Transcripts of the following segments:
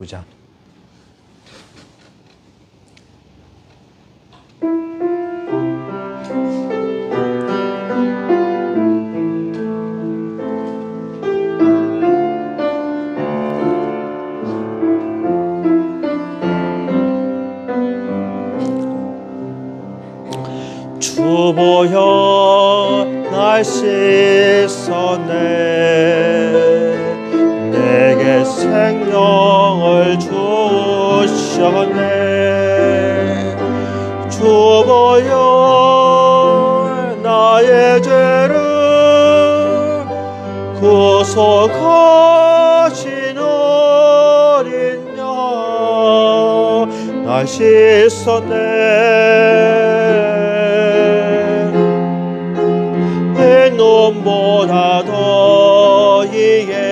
9장. 주보여 날 씻어내 내게 생명을 주셨네. 주보여 나의 죄를 구속하신 어린 양 날 씻어내. 눈보다 더 이해하셨네.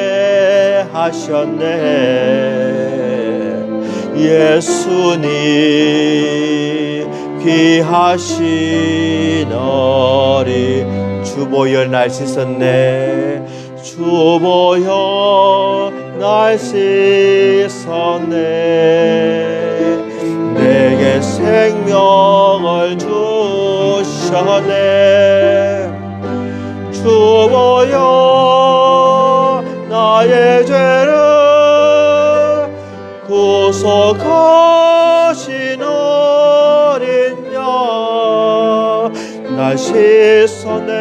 예수님 귀하신 어린 주보여 날 씻었네. 주보여 날 씻었네. 내게 생명을 주셨네. 주보여 나의 죄를 구속하신 어린 양 날 씻어내.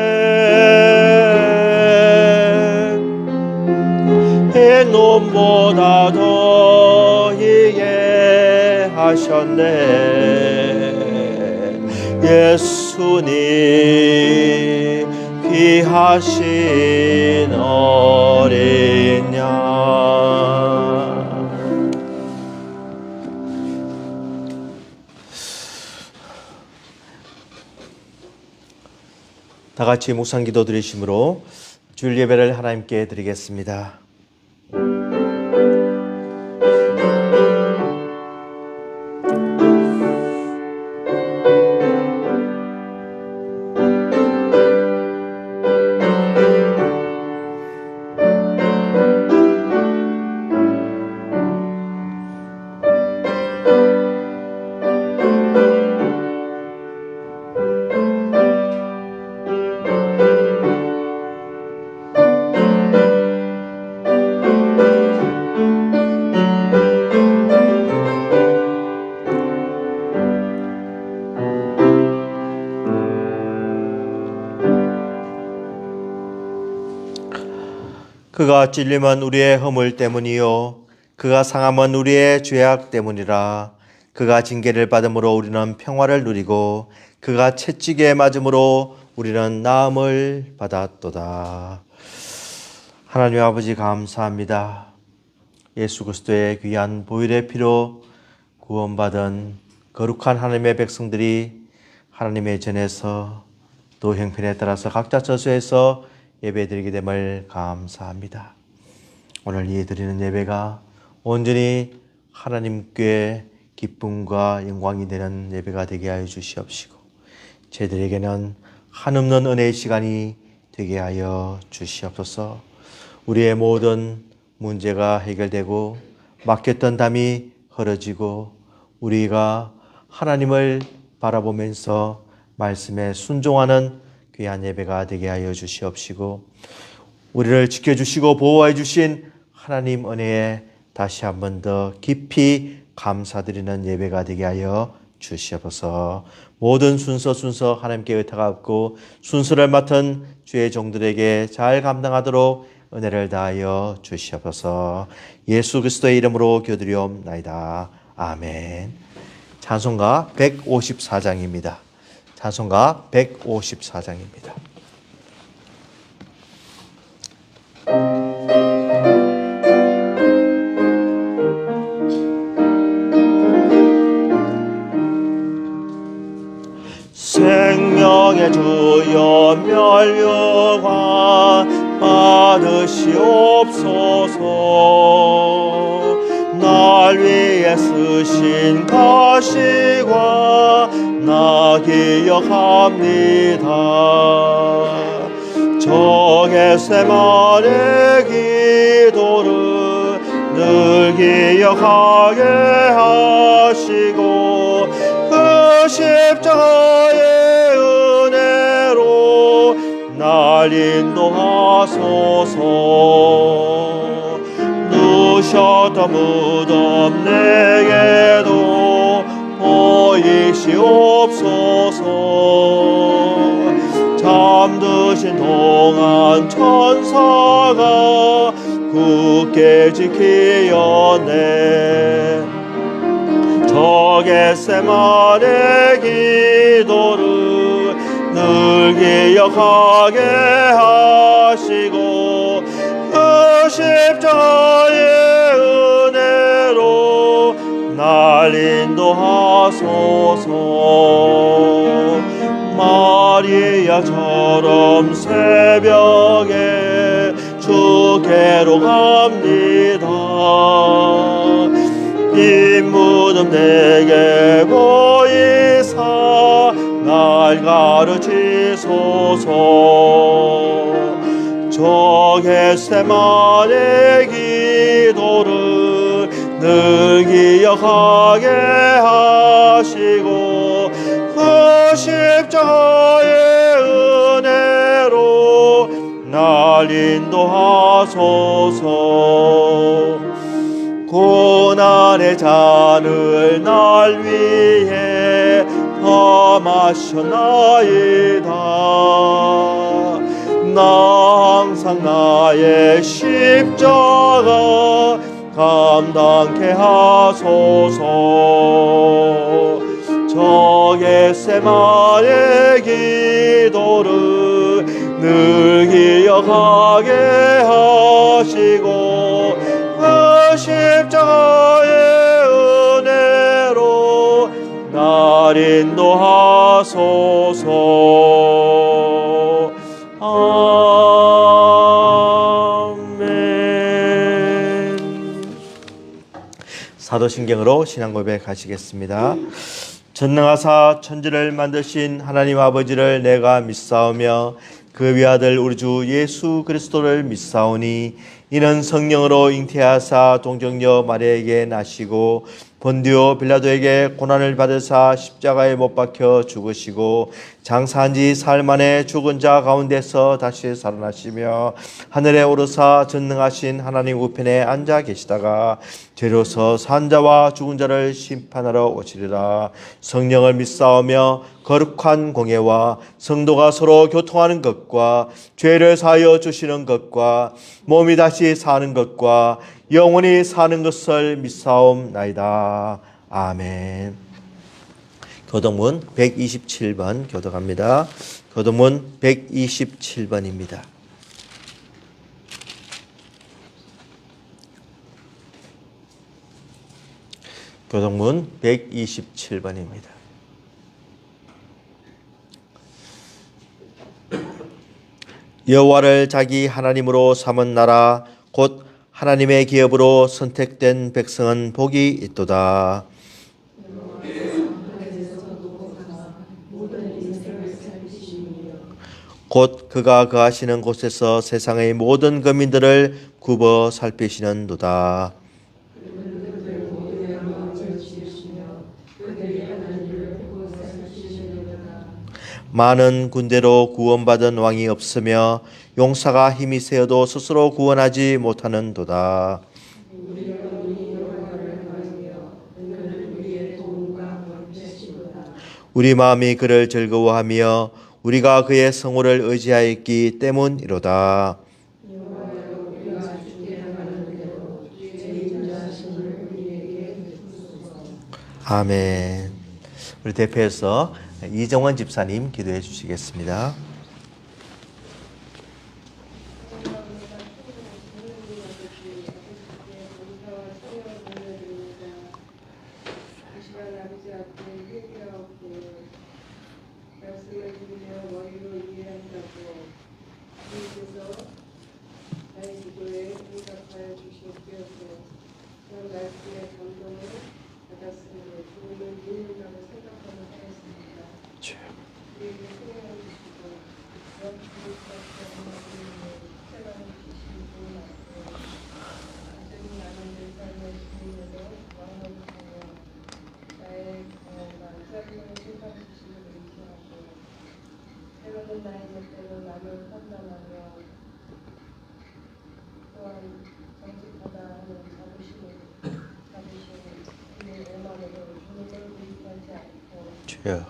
이 눈보다 더 이해하셨네. 예수님 귀하신 어린 양. 다 같이 묵상기도 드리심으로 주일 예배를 하나님께 드리겠습니다. 그가 찔림은 우리의 허물 때문이요 그가 상함은 우리의 죄악 때문이라. 그가 징계를 받음으로 우리는 평화를 누리고 그가 채찍에 맞음으로 우리는 나음을 받았도다. 하나님 아버지 감사합니다. 예수 그리스도의 귀한 보혈의 피로 구원받은 거룩한 하나님의 백성들이 하나님의 전에서 또 형편에 따라서 각자 처소에서 예배드리게 됨을 감사합니다. 오늘 예드리는 예배가 온전히 하나님께 기쁨과 영광이 되는 예배가 되게 하여 주시옵시고 저희들에게는 한없는 은혜의 시간이 되게 하여 주시옵소서. 우리의 모든 문제가 해결되고 막혔던 담이 헐어지고 우리가 하나님을 바라보면서 말씀에 순종하는 귀한 예배가 되게 하여 주시옵시고 우리를 지켜주시고 보호해 주신 하나님 은혜에 다시 한 번 더 깊이 감사드리는 예배가 되게 하여 주시옵소서. 모든 순서 하나님께 의탁하고 순서를 맡은 주의 종들에게 잘 감당하도록 은혜를 다하여 주시옵소서. 예수 그리스도의 이름으로 기도드리옵나이다. 아멘. 찬송가 154장입니다. 찬송가 154장입니다. 생명의 주여 멸류관 받으시옵소서. 날 위해 쓰신 가시관 나 기억합니다. 저 겟세마네 기도를 늘 늘 기억하게 하시고 그 십자가의 은혜로 날 인도하소서. 누셨던 무덤 내게도 보이시옵소서. 잠드신 동안 천사가 굳게 지키었네. 저 겟세마네 기도를 늘 기억하게 하시고 그 십자가의 은혜로 날 인도하소서. 마리아처럼 새벽에 주께로 갑니다. 이 무덤 내게 보이사 날 가르치소서. 저 겟세마네 기도를 늘 기억하게 하시고 그 십자가의 은혜로 날 인도하소서. 고난의 잔을 날 위해 다 마셨나이다. 나 항상 나의 십자가 감당케 하소서. 저 겟세마네 기도를 늘 기억하게 하시고 그 십자가의 은혜로 날 인도하소서. 아멘. 사도신경으로 신앙 고백하시겠습니다. 전능하사 천지를 만드신 하나님 아버지를 내가 믿사오며 그 위아들 우리 주 예수 그리스도를 믿사오니 이는 성령으로 잉태하사 동정녀 마리아에게 나시고 본디오 빌라도에게 고난을 받으사 십자가에 못 박혀 죽으시고 장사한 지 사흘 만에 죽은 자 가운데서 다시 살아나시며 하늘에 오르사 전능하신 하나님 우편에 앉아 계시다가 죄로서 산 자와 죽은 자를 심판하러 오시리라. 성령을 믿사오며 거룩한 공예와 성도가 서로 교통하는 것과 죄를 사하여 주시는 것과 몸이 다시 사는 것과 영원히 사는 것을 믿사옵나이다. 아멘. 교독문 127번 교독합니다. 교독문 127번입니다. 교독문 127번입니다. 여호와를 자기 하나님으로 삼은 나라 곧 하나님의 기업으로 선택된 백성은 복이 있도다. 곧 그가 거하시는 곳에서 세상의 모든 거민들을 굽어 살피시는도다. 많은 군대로 구원받은 왕이 없으며 용사가 힘이 세어도 스스로 구원하지 못하는도다. 우리 마음이 그를 즐거워하며 우리가 그의 성호를 의지하였기 때문이로다. 아멘. 우리 대표에서 이정원 집사님 기도해 주시겠습니다. 주여.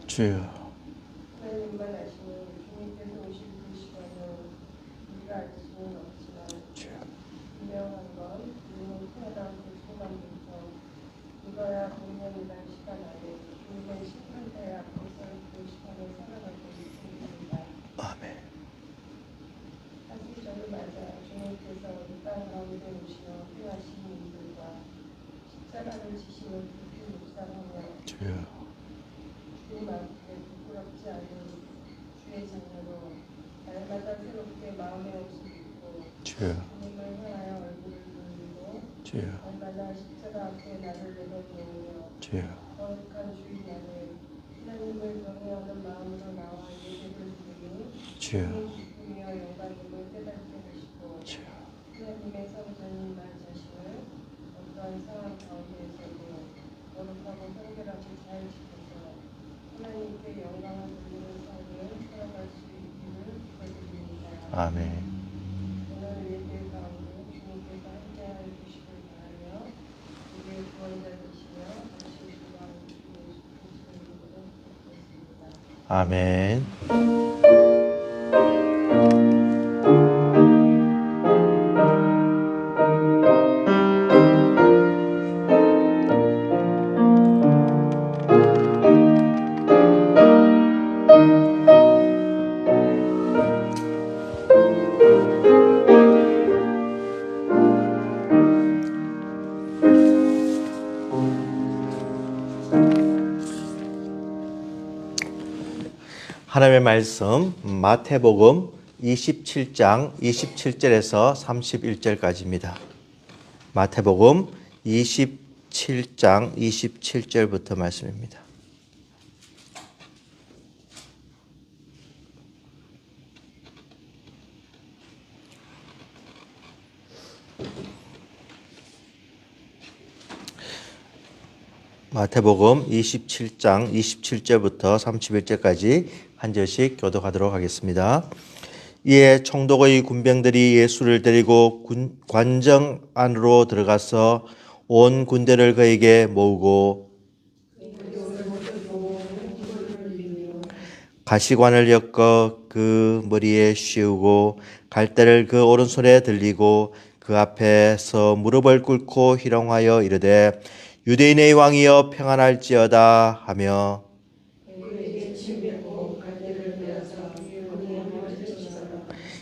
주여. 하나님만 아시는 주님께서 오실 그 시간은 우리가 알 수는 없지만 분명한 건 우리는 태어난 그 순간부터 이거야 공연이란 시간 안에 주님의 심판대 앞에서 그 시간을 살아가고 있습니다. 아멘. 사실 저는 맞아 주님께서 이 땅 가운데 오시어 필요하신 이들과 십자가를 지시는 깊이 묵상하며 주여. 주님 앞에 부끄럽지 않은 주의 장면으로 날마다 새롭게 마음의 옷을 입고 주여. 주님을 향하여 얼굴을 돌리고 주여. 날마다 십자가 앞에 나를 내려놓으며 주여. 거룩한 주인 안에 하나님을 경외하는 마음으로 나와 예배를 드리니 주여. 주님 기쁨이여 영광임을 깨닫게 하시고 주여. 하나님의 성전인 나 자신을 어떠한 상황 가운데에서도 거룩하고 성결하게 잘 지켜서 하나님께 영광을 돌리는 삶을 살아갈 수 있기를 기도드립니다. 아멘. 오늘 예배 가운데 주님께서 함께하여 주시길 바라며 우리의 구원자 되시며 다시 주와 주 예수 그리스도의 이름으로 기도드립니다. 아멘. 하나님의 말씀 마태복음 27장 27절에서 31절까지입니다. 마태복음 27장 27절부터 말씀입니다. 마태복음 27장 27절부터 31절까지 한 절씩 교독하도록 하겠습니다. 이에 총독의 군병들이 예수를 데리고 관정 안으로 들어가서 온 군대를 그에게 모으고 가시관을 엮어 그 머리에 씌우고 갈대를 그 오른손에 들리고 그 앞에서 무릎을 꿇고 희롱하여 이르되 유대인의 왕이여 평안할지어다 하며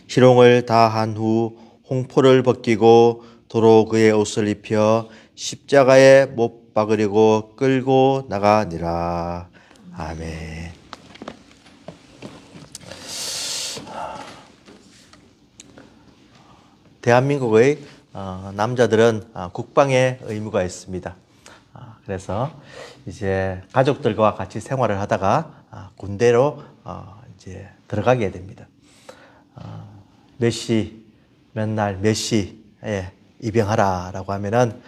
희롱을 다 한 후 홍포를 벗기고 도로 그의 옷을 입혀 십자가에 못 박으려고 끌고 나가니라. 아멘. 대한민국의 남자들은 국방의 의무가 있습니다. 그래서 이제 가족들과 같이 생활을 하다가 군대로 이제 들어가게 됩니다. 몇 시, 몇 날, 몇 시에 입영하라라고 하면은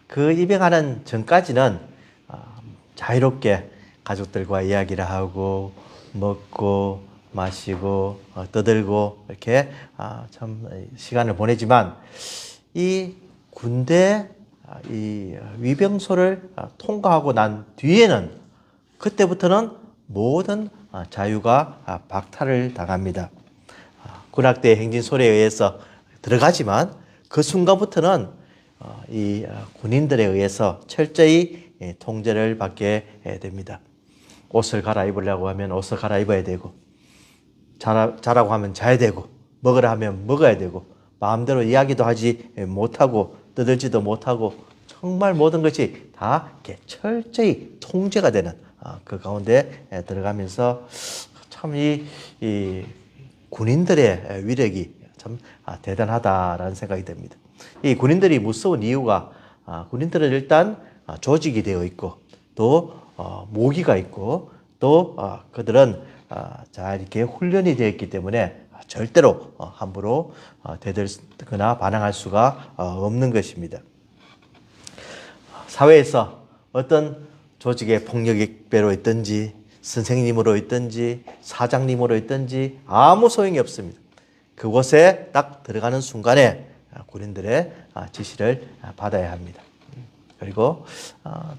그 입영하는 전까지는 자유롭게 가족들과 이야기를 하고 먹고 마시고 떠들고 이렇게 참 시간을 보내지만 이 군대 이 위병소를 통과하고 난 뒤에는 그때부터는 모든 자유가 박탈을 당합니다. 군악대 행진소리에 의해서 들어가지만 그 순간부터는 이 군인들에 의해서 철저히 통제를 받게 됩니다. 옷을 갈아입으려고 하면 옷을 갈아입어야 되고 자라고 하면 자야 되고 먹으라 하면 먹어야 되고 마음대로 이야기도 하지 못하고 떠들지도 못하고 정말 모든 것이 다 이렇게 철저히 통제가 되는 그 가운데 들어가면서 참 이 군인들의 위력이 참 대단하다라는 생각이 듭니다. 이 군인들이 무서운 이유가 군인들은 일단 조직이 되어 있고 또 모기가 있고 또 그들은 잘 이렇게 훈련이 되어 있기 때문에 절대로 함부로 대들거나 반항할 수가 없는 것입니다. 사회에서 어떤 조직의 폭력배로 있든지 선생님으로 있든지 사장님으로 있든지 아무 소용이 없습니다. 그곳에 딱 들어가는 순간에 군인들의 지시를 받아야 합니다. 그리고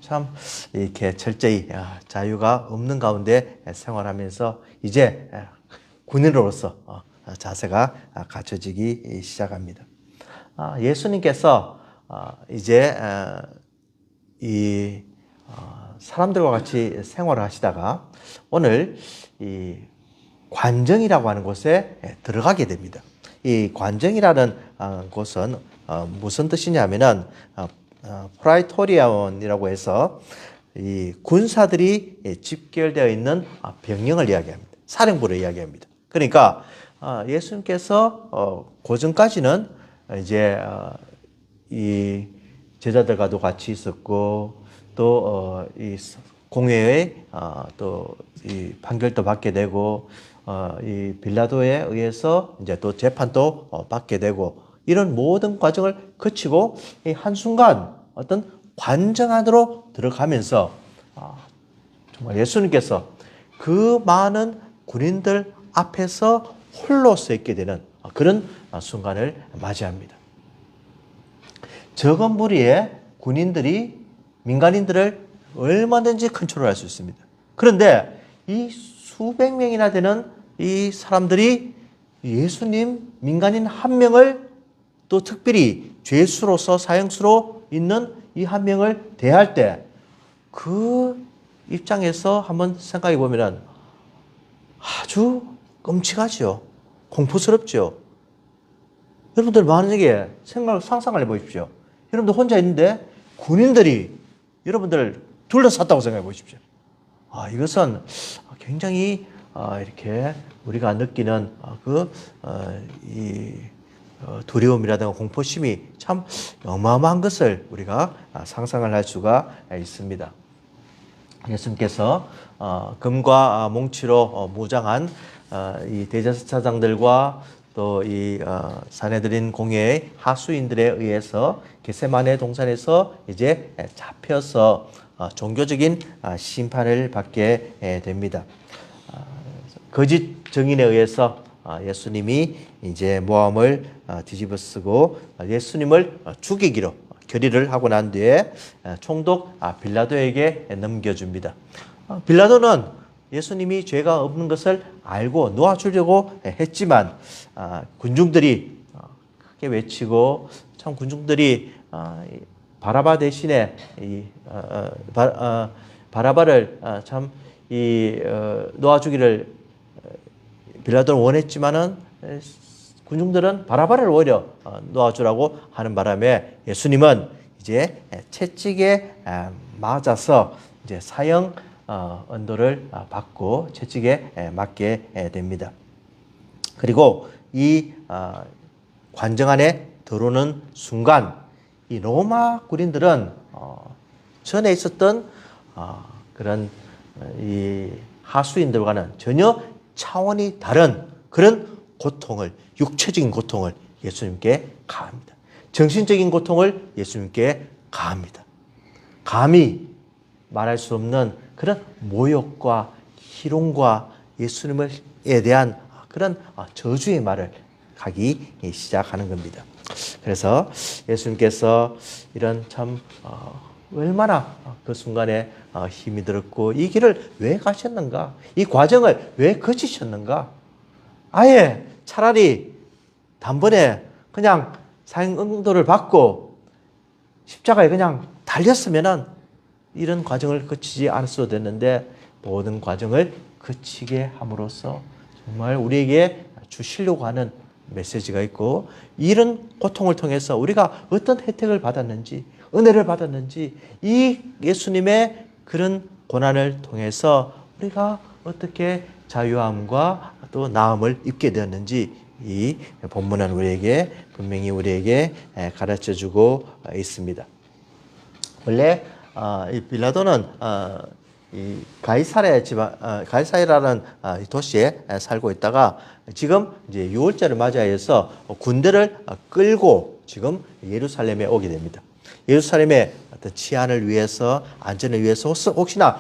참 이렇게 철저히 자유가 없는 가운데 생활하면서 이제 군인으로서 자세가 갖춰지기 시작합니다. 예수님께서 이제 이 사람들과 같이 생활을 하시다가 오늘 이 관정이라고 하는 곳에 들어가게 됩니다. 이 관정이라는 곳은 무슨 뜻이냐면은 프라이토리온이라고 해서 이 군사들이 집결되어 있는 병영을 이야기합니다. 사령부를 이야기합니다. 그러니까 예수님께서 고전까지는 이제 이 제자들과도 같이 있었고 또 이 공회에 또 이 판결도 받게 되고 이 빌라도에 의해서 이제 또 재판도 받게 되고 이런 모든 과정을 거치고 이 한순간 어떤 관정 안으로 들어가면서 정말 예수님께서 그 많은 군인들 앞에서 홀로 서 있게 되는 그런 순간을 맞이합니다. 적은 무리의 군인들이 민간인들을 얼마든지 컨트롤할 수 있습니다. 그런데 이 수백 명이나 되는 이 사람들이 예수님 민간인 한 명을 또 특별히 죄수로서 사형수로 있는 이 한 명을 대할 때 그 입장에서 한번 생각해 보면 아주 끔찍하죠. 공포스럽죠. 여러분들 만약에 상상을 해보십시오. 여러분들 혼자 있는데 군인들이 여러분들 둘러쌌다고 생각해 보십시오. 이것은 굉장히 이렇게 우리가 느끼는 이 두려움이라든가 공포심이 참 어마어마한 것을 우리가 상상을 할 수가 있습니다. 예수님께서 금과 몽치로 무장한 이 대제사장들과 또 이 산헤드린 공회의 하수인들에 의해서 겟세마네 동산에서 이제 잡혀서 종교적인 심판을 받게 됩니다. 거짓 증인에 의해서 예수님이 이제 모함을 뒤집어쓰고 예수님을 죽이기로 결의를 하고 난 뒤에 총독 빌라도에게 넘겨줍니다. 빌라도는 예수님이 죄가 없는 것을 알고 놓아주려고 했지만 군중들이 크게 외치고 참 군중들이 바라바 대신에 바라바를 참 놓아주기를 빌라도는 원했지만은 군중들은 바라바를 오히려 놓아주라고 하는 바람에 예수님은 이제 채찍에 맞아서 이제 사형 언도를 받고 채찍에 맞게 됩니다. 그리고 이 관정 안에 들어오는 순간 이 로마 군인들은 전에 있었던 그런 이 하수인들과는 전혀 차원이 다른 그런 고통을, 육체적인 고통을 예수님께 가합니다. 정신적인 고통을 예수님께 가합니다. 감히 말할 수 없는 그런 모욕과 희롱과 예수님에 대한 그런 저주의 말을 하기 시작하는 겁니다. 그래서 예수님께서 이런 참 얼마나 그 순간에 힘이 들었고 이 길을 왜 가셨는가? 이 과정을 왜 거치셨는가? 아예 차라리 단번에 그냥 사형응도를 받고 십자가에 그냥 달렸으면은 이런 과정을 거치지 않았어도 됐는데 모든 과정을 거치게 함으로써 정말 우리에게 주시려고 하는 메시지가 있고 이런 고통을 통해서 우리가 어떤 혜택을 받았는지 은혜를 받았는지 이 예수님의 그런 고난을 통해서 우리가 어떻게 자유함과 또 나음을 입게 되었는지 이 본문은 분명히 우리에게 가르쳐주고 있습니다. 원래 이 빌라도는 이 가이사랴라는 도시에 살고 있다가 지금 이제 유월절을 맞이해서 군대를 끌고 지금 예루살렘에 오게 됩니다. 예루살렘의 어떤 치안을 위해서, 안전을 위해서 혹시나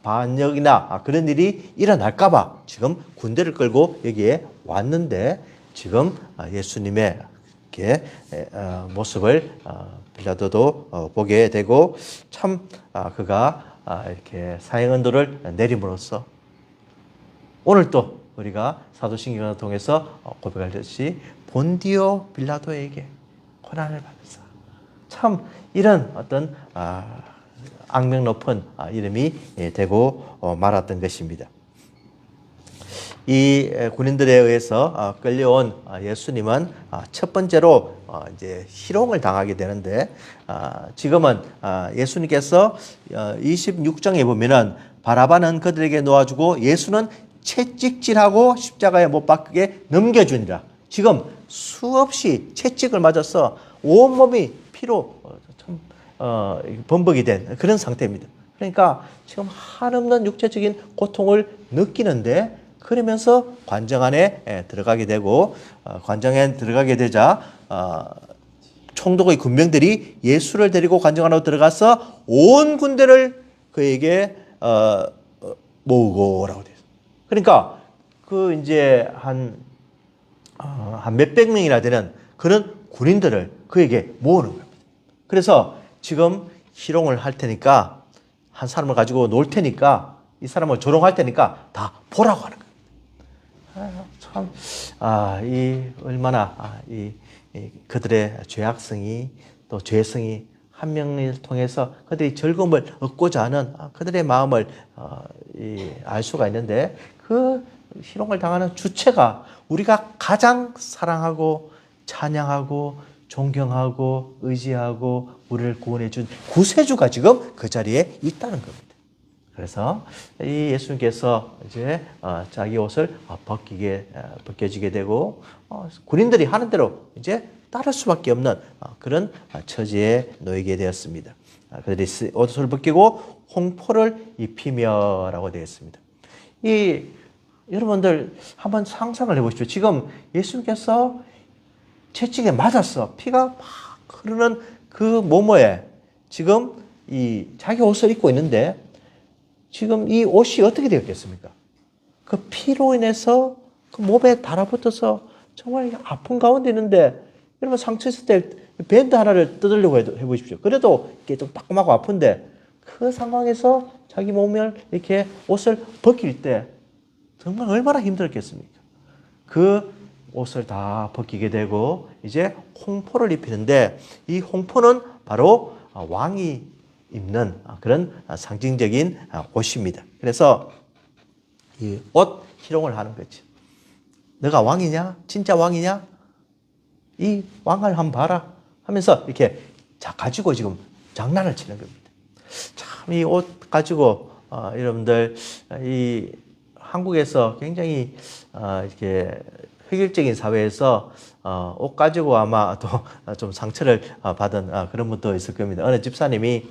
반역이나 그런 일이 일어날까봐 지금 군대를 끌고 여기에 왔는데 지금 예수님의 이렇게 모습을 빌라도도 보게 되고 참 그가 이렇게 사형언도를 내림으로써 오늘 또 우리가 사도신경을 통해서 고백하듯이 본디오 빌라도에게 고난을 받으사 참 이런 어떤 악명 높은 이름이 되고 말았던 것입니다. 이 군인들에 의해서 끌려온 예수님은 첫 번째로 이제 희롱을 당하게 되는데 지금은 예수님께서 26장에 보면은 바라바는 그들에게 놓아주고 예수는 채찍질하고 십자가에 못 박게 넘겨주니라. 지금 수없이 채찍을 맞아서 온몸이 피로 범벅이 된 그런 상태입니다. 그러니까 지금 한없는 육체적인 고통을 느끼는데 그러면서 관정 안에 들어가게 되고 관정에 들어가게 되자 총독의 군병들이 예수를 데리고 관정 안으로 들어가서 온 군대를 그에게 모으고라고 되어 있어요. 그러니까 그 이제 한 몇백 명이나 되는 그런 군인들을 그에게 모으는 겁니다. 그래서 지금 희롱을 할 테니까 한 사람을 가지고 놀 테니까 이 사람을 조롱할 테니까 다 보라고 하는 거예요. 참, 얼마나 그들의 죄악성이 또 죄성이 한 명을 통해서 그들이 즐거움을 얻고자 하는 그들의 마음을 알 수가 있는데 그 희롱을 당하는 주체가 우리가 가장 사랑하고 찬양하고 존경하고 의지하고 우리를 구원해 준 구세주가 지금 그 자리에 있다는 겁니다. 그래서 이 예수님께서 이제 자기 옷을 벗겨지게 되고 군인들이 하는 대로 이제 따를 수밖에 없는 그런 처지에 놓이게 되었습니다. 그들이 옷을 벗기고 홍포를 입히며라고 되어 있습니다. 여러분들 한번 상상을 해보십시오. 지금 예수님께서 채찍에 맞았어. 피가 막 흐르는 그 모모에 지금 이 자기 옷을 입고 있는데 지금 이 옷이 어떻게 되었겠습니까? 그 피로 인해서 그 몸에 달아붙어서 정말 아픈 가운데 있는데 여러분 상처 있을 때 밴드 하나를 뜯으려고 해보십시오. 그래도 이게 좀 따끔하고 아픈데 그 상황에서 자기 몸을 이렇게 옷을 벗길 때 정말 얼마나 힘들었겠습니까? 그 옷을 다 벗기게 되고 이제 홍포를 입히는데 이 홍포는 바로 왕이 입는 그런 상징적인 옷입니다. 그래서 이 옷 희롱을 하는 거지. 너가 왕이냐? 진짜 왕이냐? 이 왕을 한번 봐라 하면서 이렇게 가지고 지금 장난을 치는 겁니다. 참 이 옷 가지고 여러분들 이 한국에서 굉장히 이렇게 획일적인 사회에서 옷 가지고 아마 또 좀 상처를 받은 그런 분도 있을 겁니다. 어느 집사님이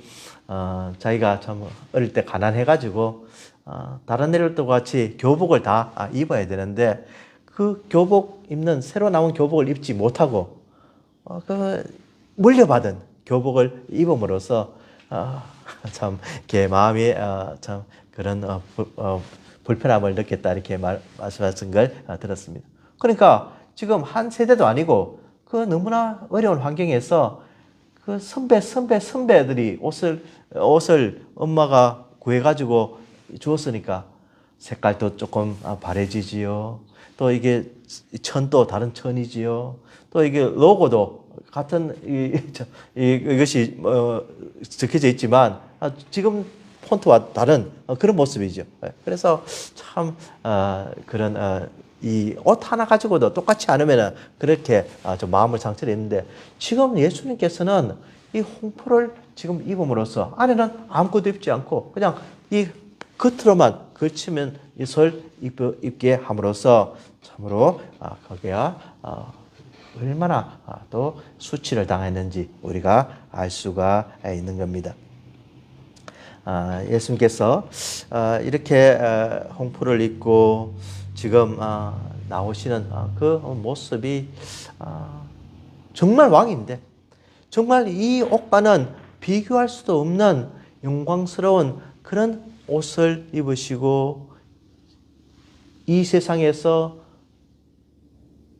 자기가 참 어릴 때 가난해가지고 다른 애들과 같이 교복을 다 입어야 되는데 그 교복 입는 새로 나온 교복을 입지 못하고 그 물려받은 교복을 입음으로써 참 이렇게 마음이 참 그런 불편함을 느꼈다 이렇게 말씀하신 걸 들었습니다. 그러니까 지금 한 세대도 아니고 그 너무나 어려운 환경에서 그 선배들이 옷을 엄마가 구해가지고 주었으니까 색깔도 조금 바래지지요. 또 이게 천도 다른 천이지요. 또 이게 로고도 같은 이것이 적혀져 있지만 지금 폰트와 다른 그런 모습이죠. 그래서 참 그런 이 옷 하나 가지고도 똑같지 않으면 그렇게 좀 마음을 상처를 했는데 지금 예수님께서는 이 홍포를 지금 입음으로써 안에는 아무것도 입지 않고 그냥 이 겉으로만 걸치면 옷을 입게 함으로써 참으로 거기가 얼마나 또 수치를 당했는지 우리가 알 수가 있는 겁니다. 예수님께서 이렇게 홍포를 입고 지금 나오시는 그 모습이 정말 왕인데 정말 이 옷과는 비교할 수도 없는 영광스러운 그런 옷을 입으시고 이 세상에서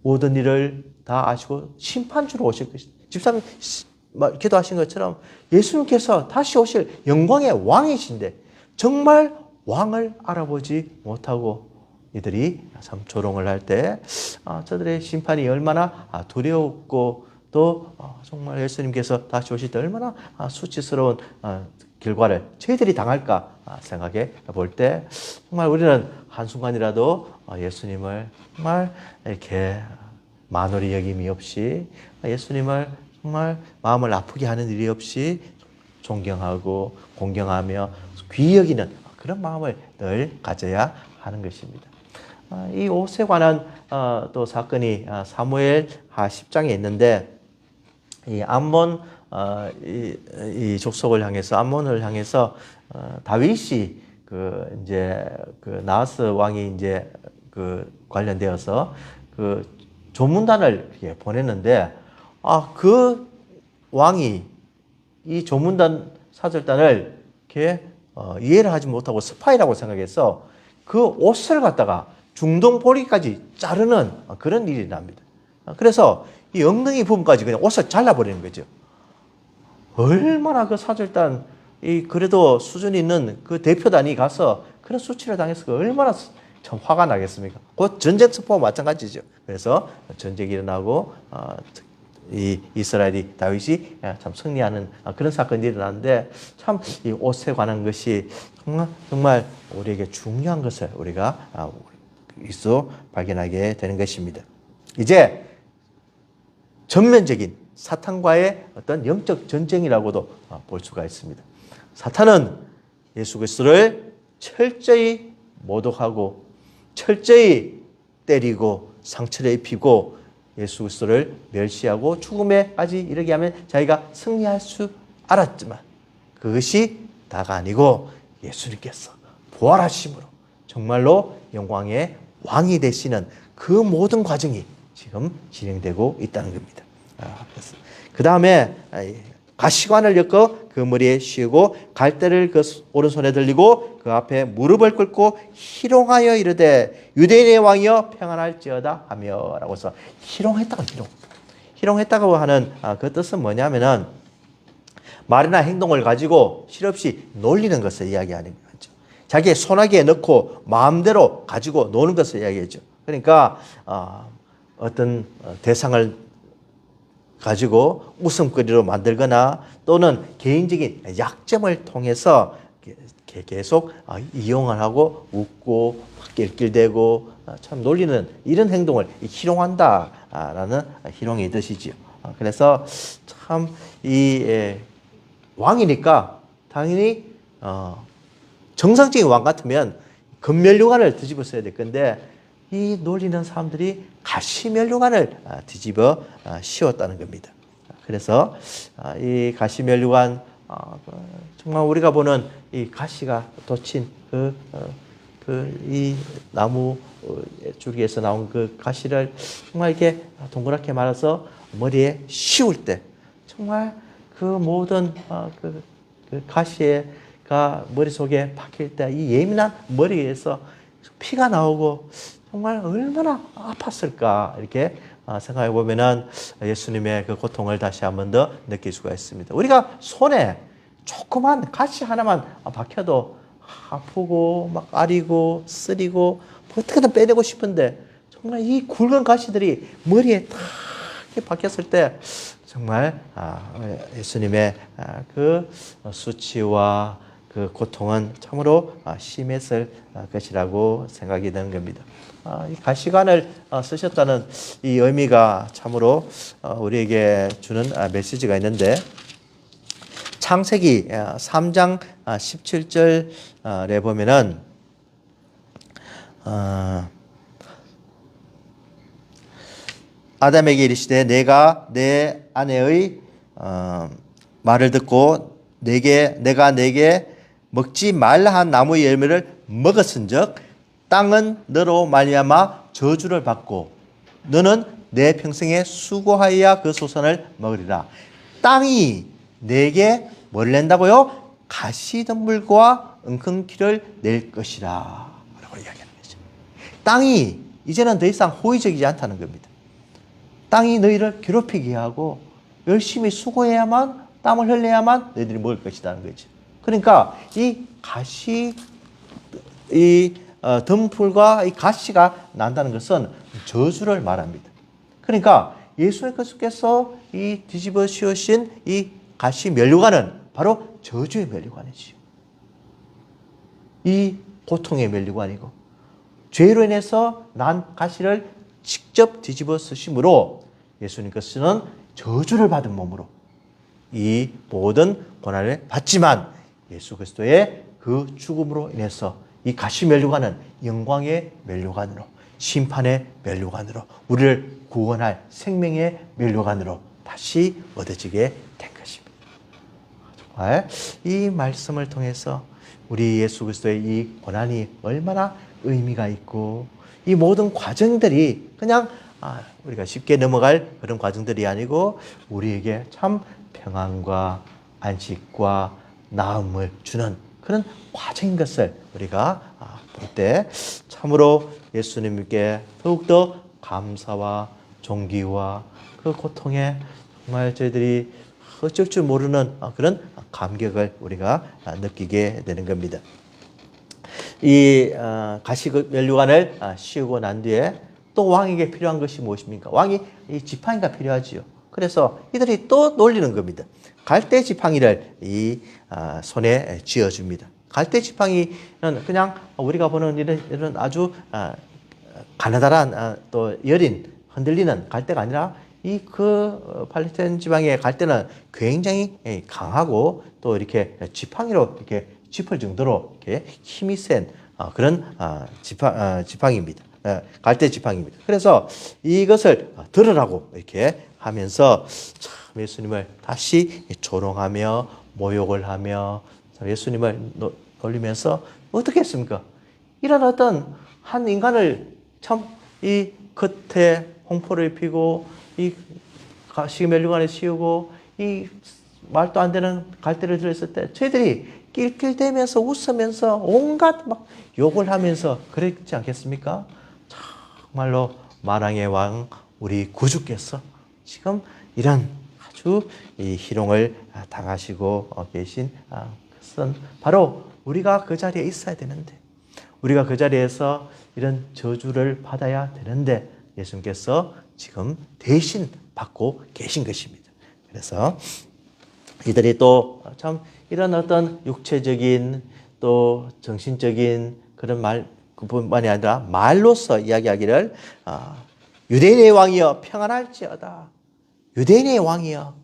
모든 일을 다 아시고 심판주로 오실 것이다. 집사님 기도하신 것처럼 예수님께서 다시 오실 영광의 왕이신데 정말 왕을 알아보지 못하고 이들이 참 조롱을 할 때 저들의 심판이 얼마나 두려웠고 또 정말 예수님께서 다시 오실 때 얼마나 수치스러운 결과를 저희들이 당할까 생각해 볼 때 정말 우리는 한순간이라도 예수님을 정말 이렇게 만홀히 여김이 없이 예수님을 정말 마음을 아프게 하는 일이 없이 존경하고 공경하며 귀히 여기는 그런 마음을 늘 가져야 하는 것입니다. 이 옷에 관한 또 사건이 사무엘 하 10장에 있는데 이 암몬 이 족속을 향해서 암몬을 향해서 다윗이 이제 나하스 왕이 이제 관련되어서 조문단을 보냈는데 그 왕이 이 조문단 사절단을 이렇게 이해를 하지 못하고 스파이라고 생각해서 그 옷을 갖다가 중동 보리까지 자르는 그런 일이 납니다. 그래서 이 엉덩이 부분까지 그냥 옷을 잘라버리는 거죠. 얼마나 그 사절단 그래도 수준이 있는 그 대표단이 가서 그런 수치를 당해서 얼마나 참 화가 나겠습니까? 곧 전쟁 선포와 마찬가지죠. 그래서 전쟁이 일어나고 이 이스라엘이 다윗이 참 승리하는 그런 사건이 일어나는데 참 이 옷에 관한 것이 정말 우리에게 중요한 것을 우리가 있어 발견하게 되는 것입니다. 이제 전면적인 사탄과의 어떤 영적 전쟁이라고도 볼 수가 있습니다. 사탄은 예수 그리스도를 철저히 모독하고 철저히 때리고 상처를 입히고 예수 그리스도를 멸시하고 죽음에까지 이르게 하면 자기가 승리할 수 알았지만 그것이 다가 아니고 예수님께서 부활하심으로 정말로 영광의 왕이 되시는 그 모든 과정이 지금 진행되고 있다는 겁니다. 그 다음에 가시관을 엮어 그 머리에 씌우고 갈대를 그 오른손에 들리고 그 앞에 무릎을 꿇고 희롱하여 이르되 유대인의 왕이여 평안할지어다 하며 라고 해서 희롱했다고 희롱했다고 하는 그 뜻은 뭐냐면은 말이나 행동을 가지고 실없이 놀리는 것을 이야기하는 거죠. 자기의 손아귀에 넣고 마음대로 가지고 노는 것을 이야기하죠. 그러니까 어떤 대상을 가지고 웃음거리로 만들거나 또는 개인적인 약점을 통해서 계속 이용을 하고 웃고 낄낄대고 참 놀리는 이런 행동을 희롱한다라는 희롱의 뜻이지요. 그래서 참 이 왕이니까 당연히 정상적인 왕 같으면 금면류관을 뒤집어 써야 될 건데 이 놀리는 사람들이 가시면류관을 뒤집어 씌웠다는 겁니다. 그래서 이 가시면류관 정말 우리가 보는 이 가시가 돋친 이 나무 줄기에서 나온 그 가시를 정말 이렇게 동그랗게 말아서 머리에 씌울 때 정말 그 모든 그 가시가 머릿속에 박힐 때 이 예민한 머리에서 피가 나오고 정말 얼마나 아팠을까 이렇게 생각해 보면은 예수님의 그 고통을 다시 한 번 더 느낄 수가 있습니다. 우리가 손에 조그만 가시 하나만 박혀도 아프고 막 아리고 쓰리고 어떻게든 빼내고 싶은데 정말 이 굵은 가시들이 머리에 딱 이렇게 박혔을 때 정말 예수님의 그 수치와 그 고통은 참으로 심했을 것이라고 생각이 드는 겁니다. 이 가시관을 쓰셨다는 이 의미가 참으로 우리에게 주는 메시지가 있는데 창세기 3장 17절에 보면은 아담에게 이르시되 내가 내 아내의 말을 듣고 내가 내게 먹지 말라 한 나무의 열매를 먹었은즉 땅은 너로 말미암아 저주를 받고 너는 내 평생에 수고하여야 그 소산을 먹으리라. 땅이 내게 뭘 낸다고요? 가시덤불과 엉겅퀴를 낼 것이라 라고 이야기하는 거죠. 땅이 이제는 더 이상 호의적이지 않다는 겁니다. 땅이 너희를 괴롭히게 하고 열심히 수고해야만 땀을 흘려야만 너희들이 먹을 것이라는 거죠. 그러니까 이 가시 덤불과 이 가시가 난다는 것은 저주를 말합니다. 그러니까 예수님께서 이 뒤집어 씌우신 이 가시 면류관은 바로 저주의 면류관이지요. 이 고통의 면류관이고 죄로 인해서 난 가시를 직접 뒤집어 쓰심으로 예수님께서는 저주를 받은 몸으로 이 모든 고난을 받지만 예수 그리스도의 그 죽음으로 인해서 이 가시 면류관은 영광의 면류관으로 심판의 면류관으로 우리를 구원할 생명의 면류관으로 다시 얻어지게 된 것입니다. 정말 이 말씀을 통해서 우리 예수 그리스도의 이 고난이 얼마나 의미가 있고 이 모든 과정들이 그냥 우리가 쉽게 넘어갈 그런 과정들이 아니고 우리에게 참 평안과 안식과 나음을 주는 그런 과정인 것을 우리가 볼 때 참으로 예수님께 더욱더 감사와 존귀와 그 고통에 정말 저희들이 어쩔 줄 모르는 그런 감격을 우리가 느끼게 되는 겁니다. 이 가시 면류관을 씌우고 난 뒤에 또 왕에게 필요한 것이 무엇입니까? 왕이 이 지팡이가 필요하지요. 그래서 이들이 또 놀리는 겁니다. 갈대 지팡이를 이 손에 쥐어줍니다. 갈대 지팡이는 그냥 우리가 보는 이런 아주 가느다란 또 여린 흔들리는 갈대가 아니라 이 팔레스타인 지방의 갈대는 굉장히 강하고 또 이렇게 지팡이로 이렇게 짚을 정도로 이렇게 힘이 센 그런 지팡이입니다. 갈대 지팡이입니다. 그래서 이것을 들으라고 이렇게 하면서 참 예수님을 다시 조롱하며 모욕을 하며 예수님을 놀리면서 어떻게 했습니까? 이런 어떤 한 인간을 참 이 겉에 홍포를 입히고 이 가시 면류관에 씌우고 이 말도 안 되는 갈대를 들었을 때 저희들이 낄낄대면서 웃으면서 온갖 막 욕을 하면서 그랬지 않겠습니까? 정말로 만왕의 왕 우리 구주께서 지금 이런 아주 이 희롱을 당하시고 계신 것은 바로 우리가 그 자리에 있어야 되는데 우리가 그 자리에서 이런 저주를 받아야 되는데 예수님께서 지금 대신 받고 계신 것입니다. 그래서 이들이 또 참 이런 어떤 육체적인 또 정신적인 그런 말 그뿐만이 아니라 말로서 이야기하기를 유대인의 왕이여 평안할지어다. 유대인의 왕이여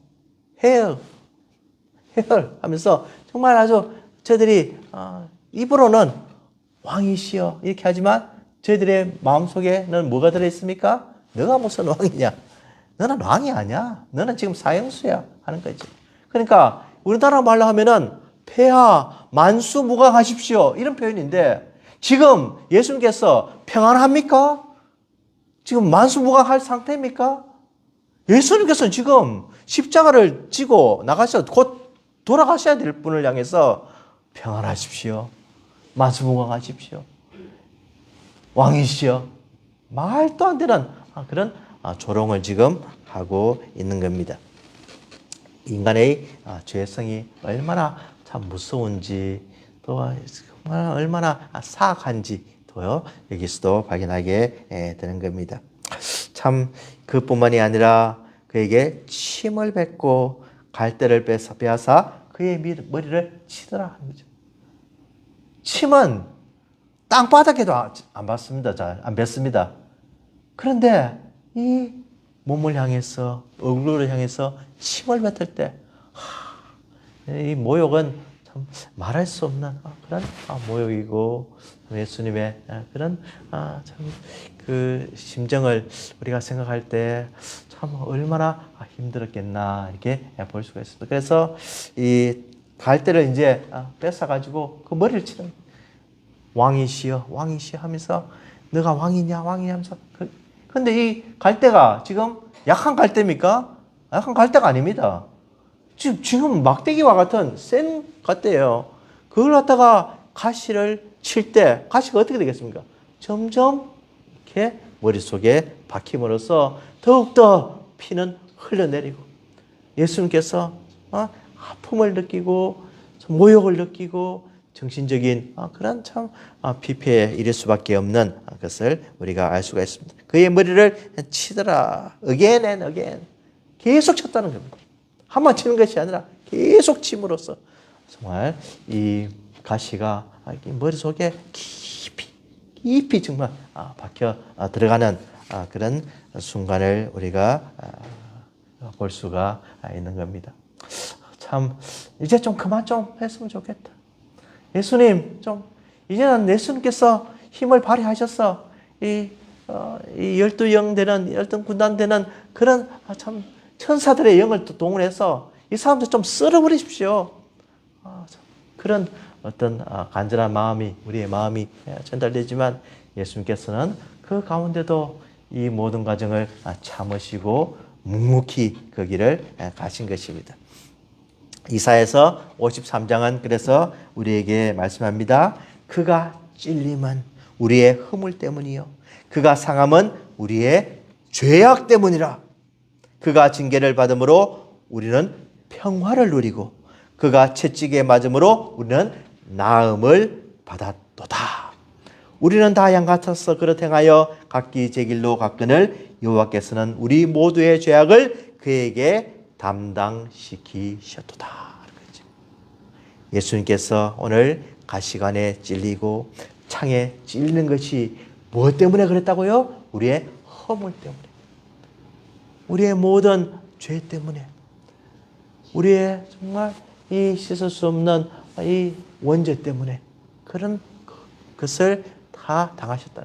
해열 하면서 정말 아주 저들이 입으로는 왕이시여 이렇게 하지만 저희들의 마음속에는 뭐가 들어있습니까? 너가 무슨 왕이냐? 너는 왕이 아니야. 너는 지금 사형수야 하는 거지. 그러니까 우리나라 말로 하면은 폐하 만수무강하십시오 이런 표현인데 지금 예수님께서 평안합니까? 지금 만수무강할 상태입니까? 예수님께서 지금 십자가를 지고 곧 돌아가셔야 될 분을 향해서 평안하십시오. 만수무강하십시오. 왕이시여. 말도 안 되는 그런 조롱을 지금 하고 있는 겁니다. 인간의 죄성이 얼마나 참 무서운지 또 얼마나 사악한지도요 여기서도 발견하게 되는 겁니다. 참 그뿐만이 아니라 그에게 침을 뱉고 갈대를 빼앗아 그의 머리를 치더라 하는 거죠. 침은 땅바닥에도 안 뱉습니다. 잘 안 뱉습니다. 그런데 이 몸을 향해서 얼굴을 향해서 침을 뱉을 때 이 모욕은 참 참 말할 수 없는 그런 모욕이고 예수님의 그런 참 그 심정을 우리가 생각할 때 참 얼마나 힘들었겠나 이렇게 볼 수가 있습니다. 그래서 이 갈대를 이제 뺏어가지고 그 머리를 치는 왕이시여 왕이시여 하면서 너가 왕이냐 왕이냐 하면서 근데 이 갈대가 지금 약한 갈대입니까? 약한 갈대가 아닙니다. 지금 막대기와 같은 센 갈대예요. 그걸 갖다가 가시를 칠 때 가시가 어떻게 되겠습니까? 점점 이렇게 머릿속에 박힘으로써 더욱더 피는 흘러내리고 예수님께서 아픔을 느끼고 모욕을 느끼고 정신적인 그런 참 피폐에 이를 수밖에 없는 것을 우리가 알 수가 있습니다. 그의 머리를 치더라. again and again. 계속 쳤다는 겁니다. 한 번 치는 것이 아니라 계속 침으로써 정말 이 가시가 머릿속에 깊이 정말 박혀 들어가는 그런 순간을 우리가 볼 수가 있는 겁니다. 참 이제 좀 그만 좀 했으면 좋겠다. 예수님 좀 이제는 예수님께서 힘을 발휘하셔서 이 12영 되는 12군단 되는 그런 참 천사들의 영을 또 동원해서 이 사람들 좀 쓸어버리십시오. 그런 어떤 간절한 마음이 우리의 마음이 전달되지만 예수님께서는 그 가운데도 이 모든 과정을 참으시고 묵묵히 그 길을 가신 것입니다. 이사야서 53장은 그래서 우리에게 말씀합니다. 그가 찔림은 우리의 허물 때문이요 그가 상함은 우리의 죄악 때문이라. 그가 징계를 받음으로 우리는 평화를 누리고 그가 채찍에 맞음으로 우리는 나음을 받았도다. 우리는 다 양 같아서 그릇 행하여 각기 제 길로 갔거늘 여호와께서는 우리 모두의 죄악을 그에게 담당시키셨도다. 예수님께서 오늘 가시관에 찔리고 창에 찔리는 것이 무엇 때문에 그랬다고요? 우리의 허물 때문에, 우리의 모든 죄 때문에, 우리의 정말 이 씻을 수 없는 이 원죄 때문에 그런 것을 다 당하셨다.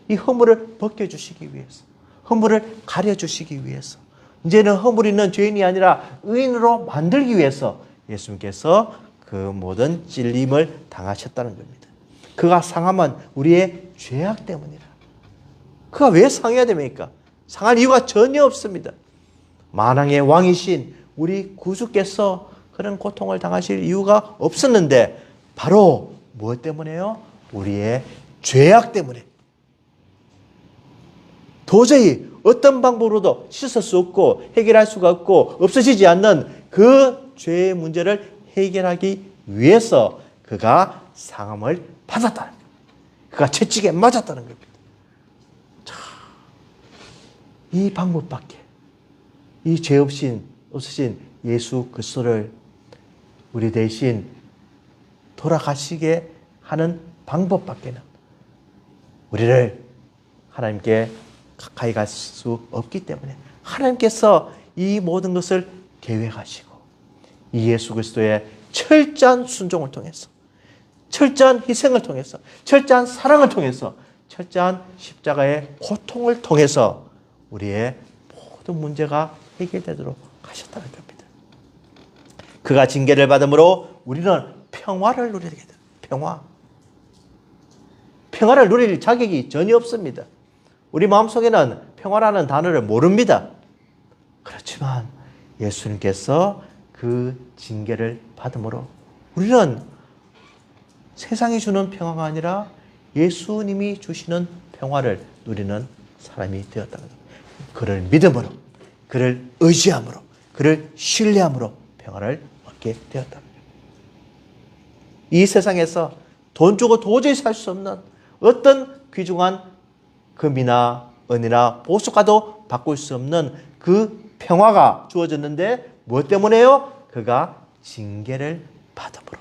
이 허물을 벗겨주시기 위해서, 허물을 가려주시기 위해서, 이제는 허물 있는 죄인이 아니라 의인으로 만들기 위해서 예수님께서 그 모든 찔림을 당하셨다는 겁니다. 그가 상함은 우리의 죄악 때문이라. 그가 왜 상해야 됩니까? 상할 이유가 전혀 없습니다. 만왕의 왕이신 우리 구주께서 그런 고통을 당하실 이유가 없었는데 바로 무엇 때문에요? 우리의 죄악 때문에. 도저히 어떤 방법으로도 씻을 수 없고 해결할 수가 없고 없어지지 않는 그 죄의 문제를 해결하기 위해서 그가 상함을 받았다는 겁니다. 그가 채찍에 맞았다는 겁니다. 자, 이 방법밖에, 이 죄 없으신 예수 그리스도를 우리 대신 돌아가시게 하는 방법밖에는 우리를 하나님께 가까이 갈 수 없기 때문에 하나님께서 이 모든 것을 계획하시고 이 예수 그리스도의 철저한 순종을 통해서, 철저한 희생을 통해서, 철저한 사랑을 통해서, 철저한 십자가의 고통을 통해서 우리의 모든 문제가 해결되도록 하셨다는 겁니다. 그가 징계를 받음으로 우리는 평화를 누리게 됩니다. 평화를 누릴 자격이 전혀 없습니다. 우리 마음속에는 평화라는 단어를 모릅니다. 그렇지만 예수님께서 그 징계를 받음으로 우리는 세상이 주는 평화가 아니라 예수님이 주시는 평화를 누리는 사람이 되었다는 겁니다. 그를 믿음으로, 그를 의지함으로, 그를 신뢰함으로 평화를 얻게 되었다는 겁니다. 이 세상에서 돈 주고 도저히 살 수 없는 어떤 귀중한 금이나 은이나 보석과도 바꿀 수 없는 그 평화가 주어졌는데 무엇 때문에요? 그가 징계를 받음으로.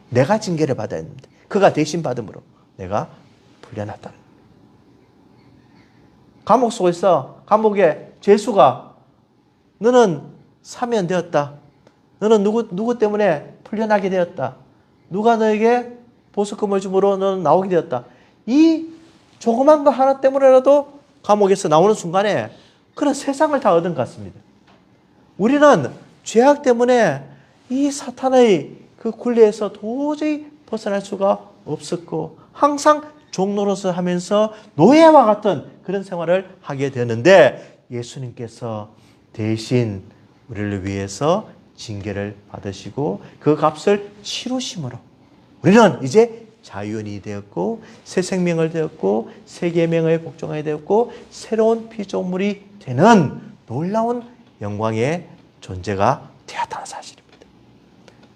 내가 징계를 받아야 됩니다. 그가 대신 받음으로 내가 풀려났다는 겁니다. 감옥 속에서 감옥의 죄수가 너는 사면되었다. 너는 누구 때문에 풀려나게 되었다. 누가 너에게 보석금을 주므로 너는 나오게 되었다. 이 조그만 거 하나 때문에라도 감옥에서 나오는 순간에 그런 세상을 다 얻은 것 같습니다. 우리는 죄악 때문에 이 사탄의 그 굴레에서 도저히 벗어날 수가 없었고 항상 종노릇을 하면서 노예와 같은 그런 생활을 하게 되는데 예수님께서 대신 우리를 위해서 징계를 받으시고 그 값을 치루심으로 우리는 이제 자유인이 되었고 새 생명을 되었고 새 계명을 복종하게 되었고 새로운 피조물이 되는 놀라운 영광의 존재가 되었다는 사실입니다.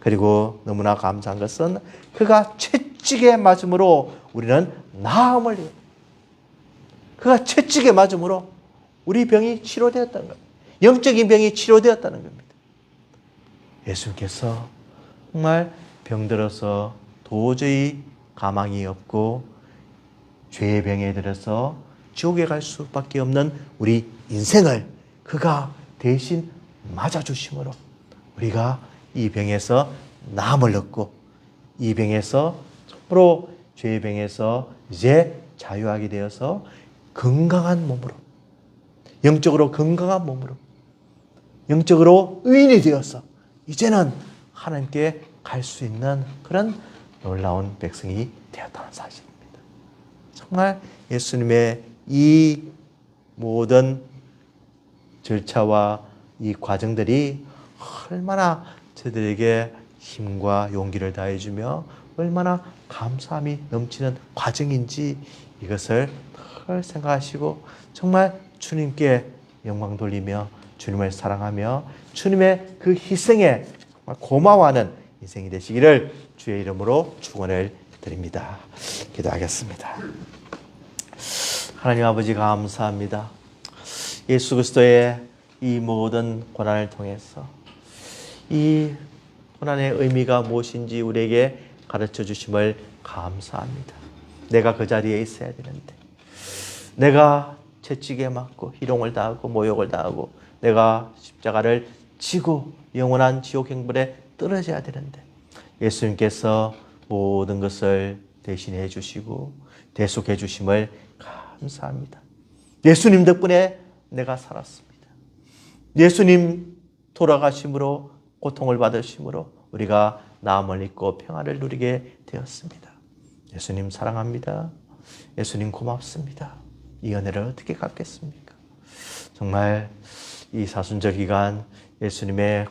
그리고 너무나 감사한 것은 그가 채찍에 맞음으로 우리는 나음을 입었다. 그가 채찍에 맞음으로 우리 병이 치료되었다는 겁니다. 영적인 병이 치료되었다는 겁니다. 예수님께서 정말 병들어서 도저히 가망이 없고 죄의 병에 들어서 지옥에 갈 수밖에 없는 우리 인생을 그가 대신 맞아주심으로 우리가 이 병에서 나음을 얻고 이 병에서 참으로 죄의 병에서 이제 자유하게 되어서 건강한 몸으로 영적으로 건강한 몸으로 영적으로 의인이 되어서 이제는 하나님께 갈 수 있는 그런 놀라운 백성이 되었다는 사실입니다. 정말 예수님의 이 모든 절차와 이 과정들이 얼마나 저들에게 힘과 용기를 다해주며 얼마나 감사함이 넘치는 과정인지 이것을 늘 생각하시고 정말 주님께 영광 돌리며 주님을 사랑하며 주님의 그 희생에 정말 고마워하는 인생이 되시기를 주의 이름으로 축원을 드립니다. 기도하겠습니다. 하나님 아버지 감사합니다. 예수 그리스도의 이 모든 고난을 통해서 이 고난의 의미가 무엇인지 우리에게 가르쳐 주심을 감사합니다. 내가 그 자리에 있어야 되는데 내가 채찍에 맞고 희롱을 당하고 모욕을 당하고 내가 십자가를 지고 영원한 지옥 행불에 떨어져야 되는데 예수님께서 모든 것을 대신해 주시고 대속해 주심을 감사합니다. 예수님 덕분에 내가 살았습니다. 예수님 돌아가심으로 고통을 받으심으로 우리가 나음을 입고 평안을 누리게 되었습니다. 예수님 사랑합니다. 예수님 고맙습니다. 이 은혜를 어떻게 갚겠습니까? 정말 이 사순절 기간 예수님의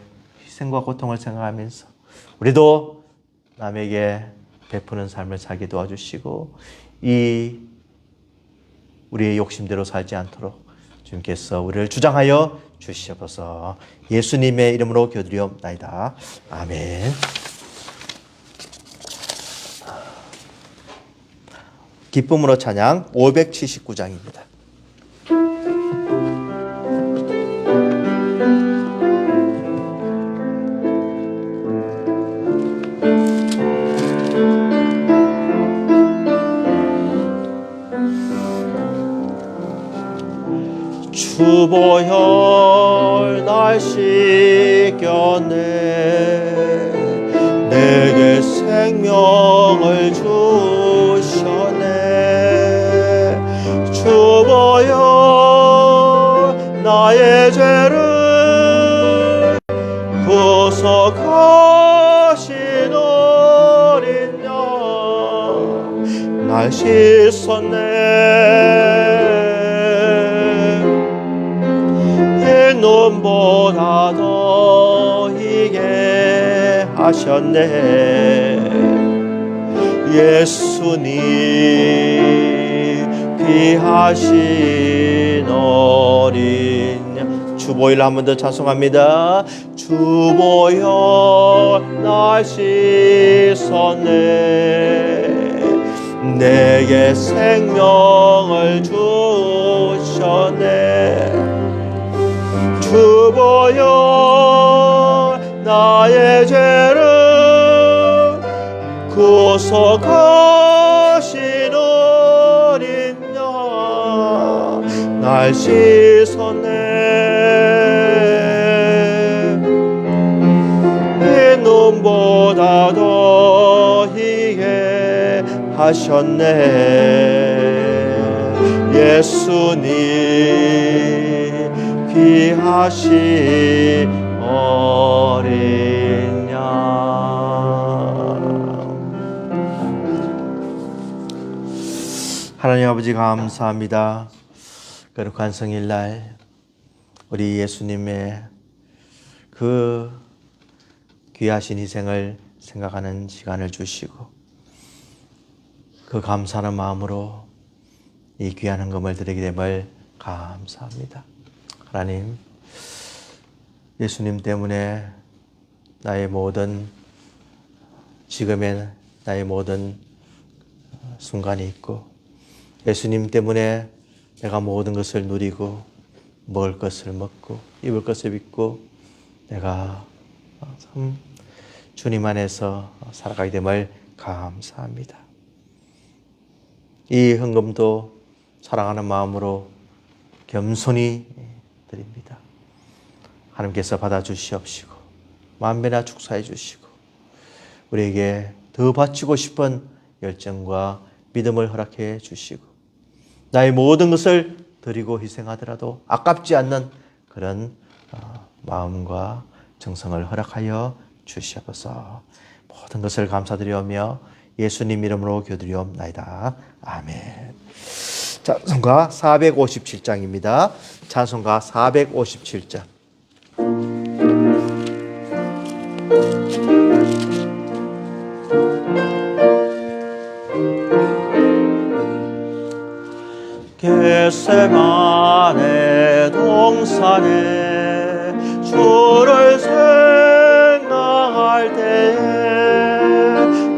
희생과 고통을 생각하면서 우리도 남에게 베푸는 삶을 살게 도와주시고 이 우리의 욕심대로 살지 않도록 주님께서 우리를 주장하여 주시옵소서. 예수님의 이름으로 기도드리옵나이다. 아멘. 기쁨으로 찬양 579장입니다. 주보혈 날 씻겨내 내게 생명을 주셨네. 주보혈 나의 죄를 구속하신 어린 양 날 씻었네. 눈보다 더 희게 하셨네. 예수님 귀하신 어린 양. 주보일 한 번 더 찬송합니다. 주보혈 날 씻었네. 내게 생명을 주셨네. 주보혈 나의 죄를 구속하신 어린 양 날 씻었네. 이 눈보다 더 하셨네. 예수님 귀하신 어린 양. 하나님 아버지 감사합니다. 거룩한 성일날 우리 예수님의 그 귀하신 희생을 생각하는 시간을 주시고 그 감사하는 마음으로 이 귀한 헌금을 드리게 됨을 감사합니다. 하나님, 예수님 때문에 나의 모든 지금의 나의 모든 순간이 있고 예수님 때문에 내가 모든 것을 누리고 먹을 것을 먹고 입을 것을 입고 내가 참 주님 안에서 살아가게 됨을 감사합니다. 이 헌금도 사랑하는 마음으로 겸손히 드립니다. 하나님께서 받아주시옵시고 만배나 축사해 주시고 우리에게 더 바치고 싶은 열정과 믿음을 허락해 주시고 나의 모든 것을 드리고 희생하더라도 아깝지 않는 그런 마음과 정성을 허락하여 주시옵소서. 모든 것을 감사드리오며 예수님 이름으로 기도드리옵나이다. 아멘. 찬송가 457장입니다. 찬송가 457장. 겟세마네 동산에 주를 생각할 때에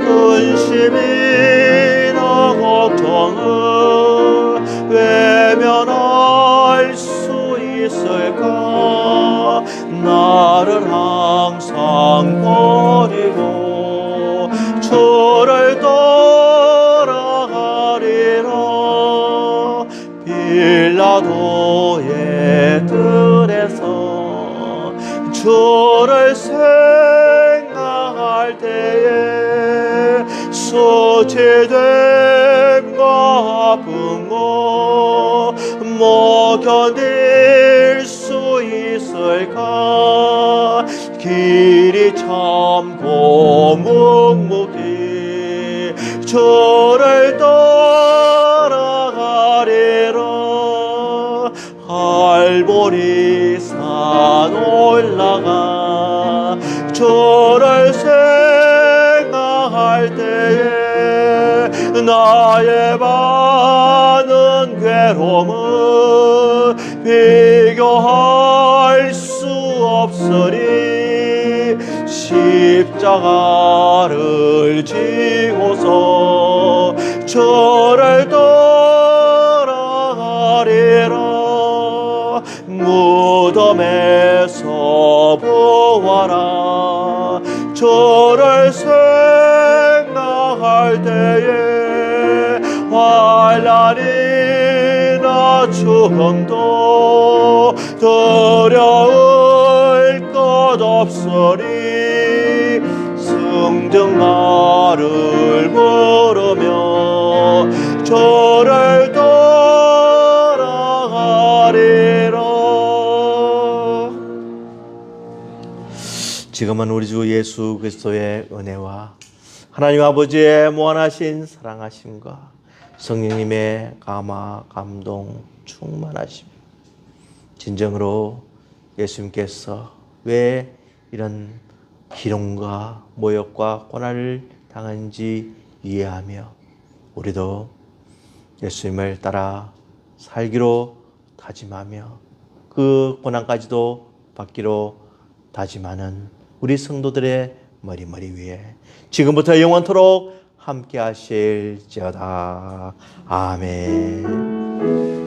근심이나 걱정을 외면할 수 있을까. 나를 항상 버리고 주를 떠나가리라. 빌라도의 뜰에서 주를 생각할 때에 수치됨과 아픈 것 못 견딜 수 있을까. 길이 참고 묵묵히 주를 떠나가리라. 할보리산 올라가 주를 생각할 때에 나의 많은 괴로움은 비교할 수 없으리. 십자가를 지고서 주를 떠나가리라. 무덤에서 부활한 주를 생각할 때에 환난이나 죽음도 두려울 것 없으리. 성령 나를 부르며 주를 떠나가리라. 지금은 우리 주 예수 그리스도의 은혜와 하나님 아버지의 무한하신 사랑하심과 성령님의 감화 감동 충만하심, 진정으로 예수님께서 왜 이런 기롱과 모욕과 고난을 당한지 이해하며 우리도 예수님을 따라 살기로 다짐하며 그 고난까지도 받기로 다짐하는 우리 성도들의 머리머리 위에 지금부터 영원토록 함께 하실지어다. 아멘.